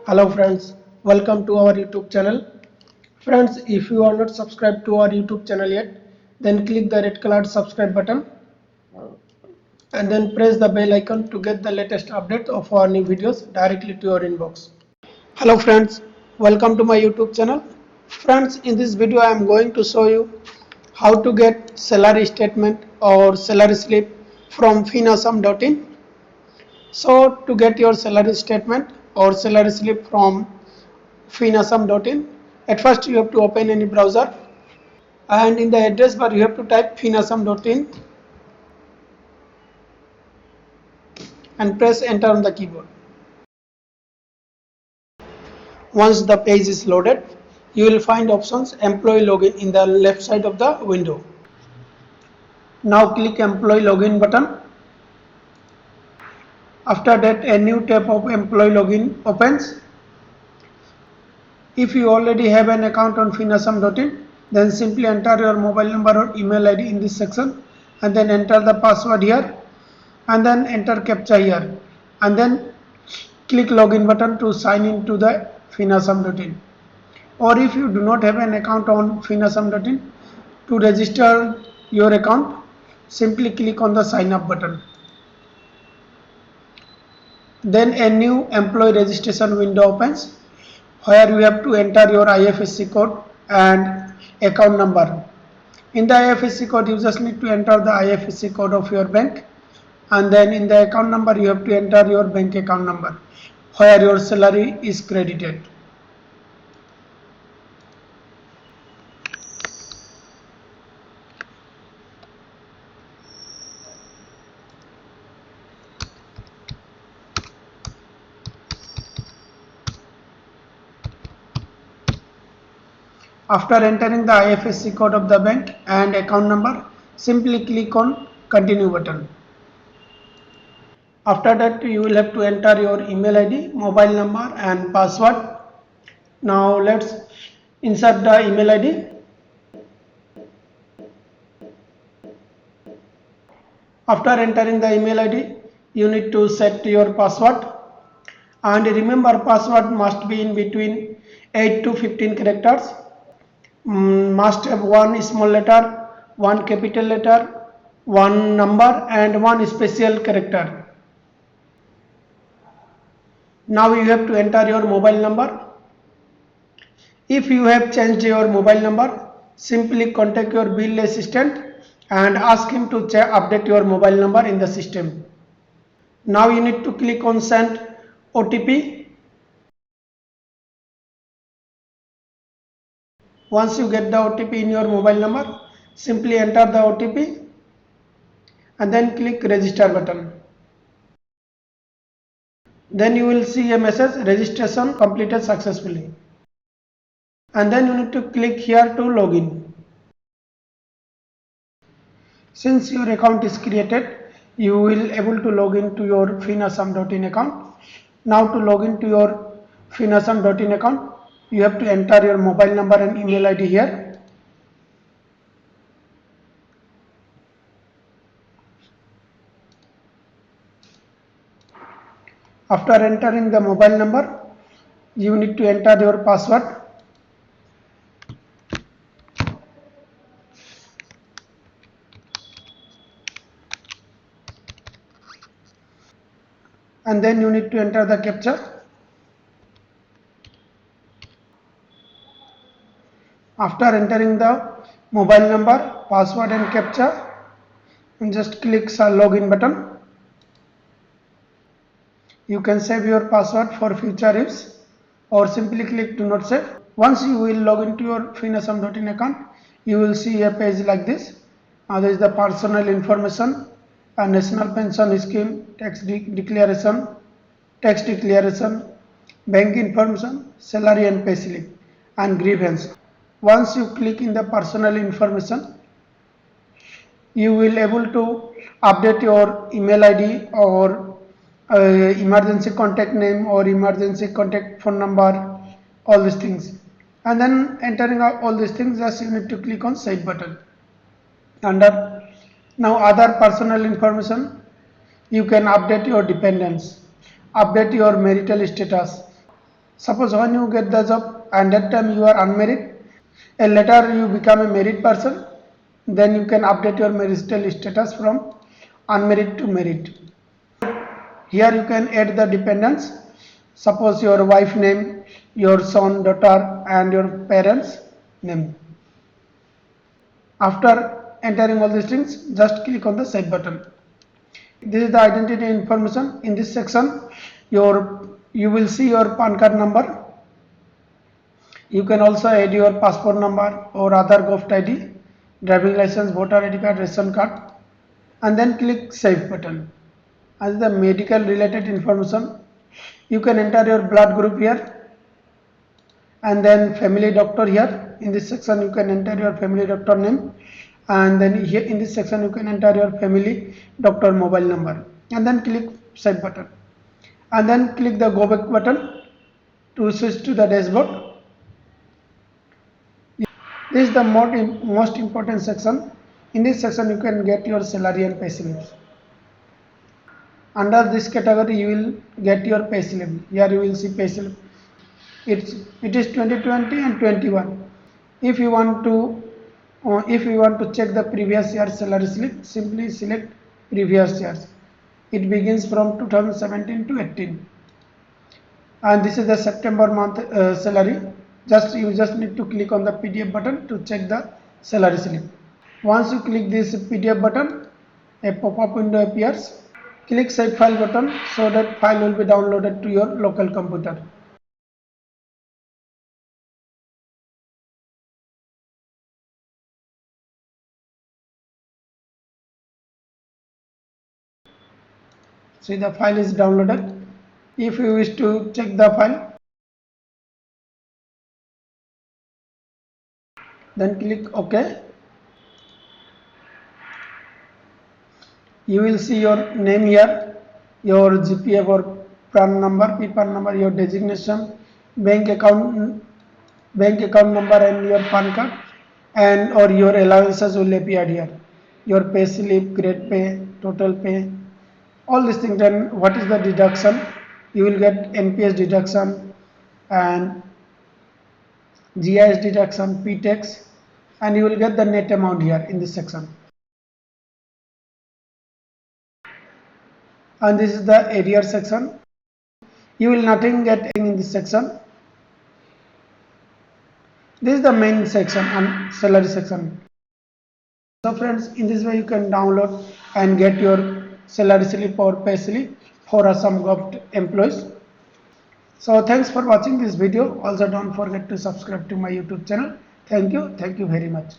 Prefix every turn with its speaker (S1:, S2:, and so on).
S1: Hello friends, welcome to our YouTube channel. Friends, if you are not subscribed to our YouTube channel yet, then click the red colored subscribe button and then press the bell icon to get the latest update of our new videos directly to your inbox. Hello friends, welcome to my YouTube channel. Friends, in this video I am going to show you how to get salary statement or salary slip from finassam.in. So to get your salary statement or salary slip from finassam.in, at first you have to open any browser and in the address bar you have to type finassam.in and press enter on the keyboard. Once the page is loaded, you will find options employee login in the left side of the window. Now click employee login button. After that, a new tab of employee login opens. If you already have an account on finassam.in, then simply enter your mobile number or email ID in this section and then enter the password here and then enter captcha here and then click login button to sign in to the finassam.in. Or if you do not have an account on finassam.in, to register your account, simply click on the sign up button. Then a new employee registration window opens where you have to enter your IFSC code and account number. In the IFSC code, you just need to enter the IFSC code of your bank, and then in the account number you have to enter your bank account number where your salary is credited. After entering the IFSC code of the bank and account number, simply click on continue button. After that, you will have to enter your email ID, mobile number and password. Now let's insert the email ID. After entering the email ID, you need to set your password, and remember password must be in between 8 to 15 characters. Must have one small letter, one capital letter, one number and one special character. Now you have to enter your mobile number. If you have changed your mobile number, simply contact your bill assistant and ask him to update your mobile number in the system. Now you need to click on send OTP. Once you get the OTP in your mobile number, simply enter the OTP and then click register button. Then you will see a message registration completed successfully. And then you need to click here to login. Since your account is created, you will able to log into your finassam.in account. Now to log into your finassam.in account, you have to enter your mobile number and email ID here. After entering the mobile number, you need to enter your password. And then you need to enter the captcha. After entering the mobile number, password and captcha, and just click login button. You can save your password for future use or simply click do not save. Once you will log into your finassam.in account, you will see a page like this. There is the personal information, a national pension scheme, tax declaration, bank information, salary and pay slip, and grievance. Once you click in the personal information, you will able to update your email ID or emergency contact name or emergency contact phone number, all these things. And then entering all these things, just you need to click on save button. Under now other personal information, you can update your dependents, update your marital status, Suppose when you get the job and that time you are unmarried, and later you become a married person, then you can update your marital status from unmarried to married. Here you can add the dependents. Suppose your wife name, your son, daughter, and your parents name. After entering all these things, just click on the save button. This is the identity information. In this section, you will see your PAN card number. You can also add your passport number or other Govt ID, driving license, voter ID card, ration card, and then click save button. As the medical related information, you can enter your blood group here, and then family doctor here. In this section you can enter your family doctor name, and then here in this section you can enter your family doctor mobile number, and then click save button, and then click the go back button to switch to the dashboard. This is the most important section. In this section you can get your salary and pay slips. Under this category you will get your pay slip. Here you will see pay slip. It is 2020 and 21. If you want to check the previous year salary slip, simply select previous years. It begins from 2017 to 18, and this is the September month salary. You just need to click on the PDF button to check the salary slip. Once you click this PDF button, a pop-up window appears. Click save file button so that file will be downloaded to your local computer. See, the file is downloaded. If you wish to check the file, then click OK. You will see your name here, your GPF or PAN number, PPAN number, your designation, bank account number, and your PAN card, and or your allowances will appear here. Your pay slip, grade pay, total pay, all these things. Then what is the deduction? You will get NPS deduction and GIS deduction, P-tax, and you will get the net amount here in this section. And this is the arrear section. You will nothing get in this section. This is the main section and salary section. So friends, in this way you can download and get your salary slip or pay slip for Assam Govt employees. So thanks for watching this video. Also don't forget to subscribe to my YouTube channel. Thank you very much.